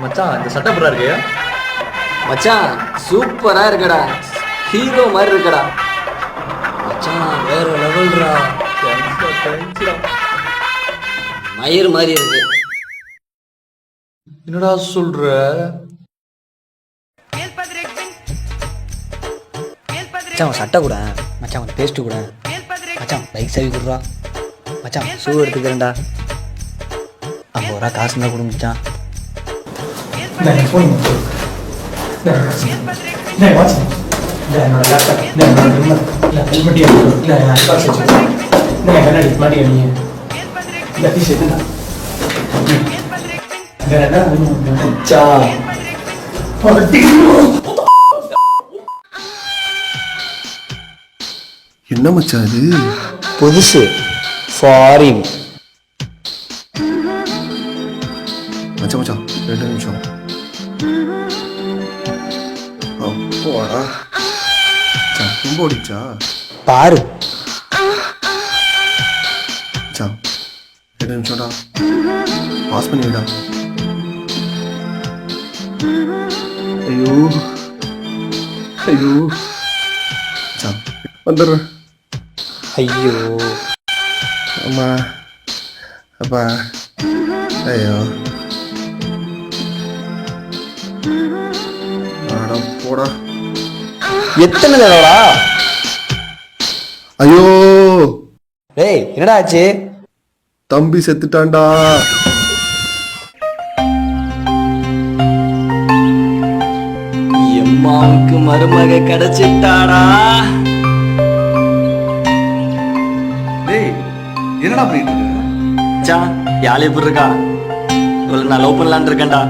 மச்சான் இந்த சட்டை புறா இருக்கு மச்சான் சூப்பரா இருக்கடா, ஹீரோ மாதிரி இருக்கடா மச்சான், வேற லெவல்ரா. மயிர் மாதிரி இருக்கு. என்னடா சொல்ற? மச்சான் சட்டை கூட மச்சான், கொஞ்சம் பேஸ்ட்டு கூட மச்சான், பைக் சாவி கொடுறா மச்சான், ஷூ எடுத்துக்கிறேன்டா. 50 ரூபா காசு இருந்தால் கொடு மச்சான். என்ன மச்சான் இது? புதுசு, ஃபாரின். மச்சான் மச்சான் 2 நிமிஷம். அப்போடா மச்சான், ரொம்ப ஓடிச்சா பாரு மச்சான். 2 நிமிஷம்டா, பாஸ் பண்ணிவிடா. ஐயோ ஐயோ மச்சான், வந்துடுறேன். ஐயோ அம்மா அப்பா ஐயோ போடா. எத்தனை தடவைடா? ஐயோ டேய் என்னடா ஆச்சு? தம்பி செத்துட்டான்டா. எம்மாவுக்கு மருமக கிடைச்சிட்டாடா. டேய் என்னடா பண்ணிட்டு இருக்க? மச்சான் யாழ் எப்படி இருக்கா? இவளை நான் லவ் பண்ணலான்னு இருக்கேன்டா.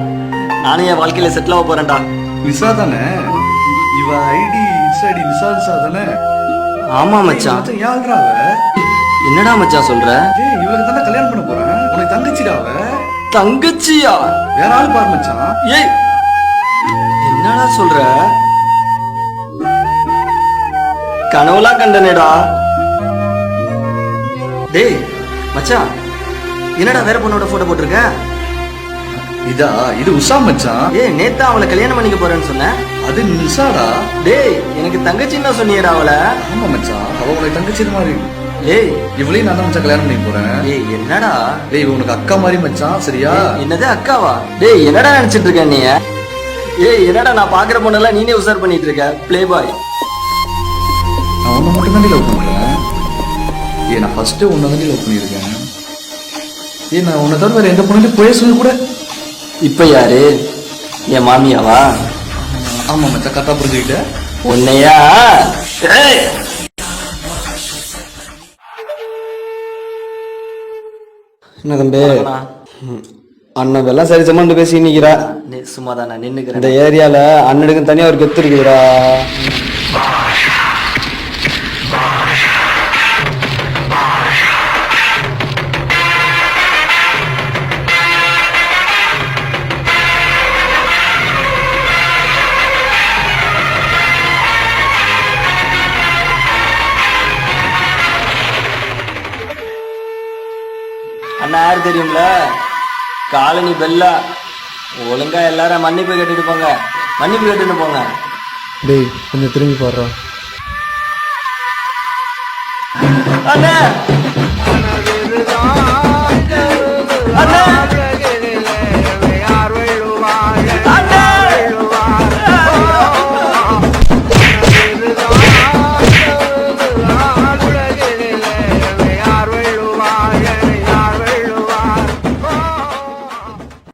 நானும் என் வாழ்க்கையில செட்டில் ஆக போறேன்டா. நிசா தானே? இவ ஐடி இன்ஸ்டா நிசா தானே? ஆமா மச்சான். யாழ்ரா அவ? என்னடா மச்சான் சொல்ற? டேய் இவளுக்கு தானே கல்யாணம் பண்ண போறேன். உனக்கு தங்கச்சிடா அவ. தங்கச்சியா? வேற ஆள் பாரு மச்சான். ஏய் என்னடா சொல்ற? கனவுலாம் கண்டனேடா. டேய் மச்சான், என்னடா வேற பொண்ணோட போட்டோ போட்டிருக்க? இது உஷா மச்சான். ஏய் நேத்தா அவளை கல்யாணம் பண்ணிக்க போறேன்னு சொன்ன. அது நிசாடா. டேய் எனக்கு தங்கச்சின்னு தான் சொன்னியடா அவளை. ஆமா மச்சான், அவ உனக்கு தங்கச்சி மாதிரி. ஏய் இவளையும் நான் தான் மச்சான் கல்யாணம் பண்ணி போறேன். ஏய் என்னடா? டேய் இவ உனக்கு அக்கா மாதிரி மச்சான், சரியா? என்னது அக்காவா? டேய் என்னடா நினைச்சிட்டு இருக்க நீ? ஏய் என்னடா நான் பாக்குற பொண்ணெல்லாம் நீனே உசார் பண்ணிட்டு இருக்க, பிளே பாய். நான் உன்னை மட்டும் தான் லவ் பண்றேன். நான் ஃபர்ஸ்ட் உன்னை தான் லவ் பண்ணியிருக்கேன். நான் உன்னை தவிர வேற எந்த பொண்ணுலையும் போய் சொல்லி கூட. இப்ப யாரு? என் மாமியாவா? ஆமா மச்சான், கரெக்டா புரிஞ்சுக்கிட்ட. உன்னையா? என்ன தம்பி, அண்ணன் வெள்ளம் சரி சமாண்டு பேசி நிக்கிறா. சும்மா தான் நான் நின்னுக்கிறேன். இந்த ஏரியால அண்ணனுக்கு தனியா ஒரு கெத்து இருக்குதுடா. அண்ணா யாரு தெரியும்ல? Colony Bella. ஒழுங்கா எல்லாரும் மன்னிப்பு கேட்டுட்டு போங்க, மன்னிப்பு கேட்டுட்டு போங்க. டேய் கொஞ்சம் திரும்பி பாடுறோம். அண்ணா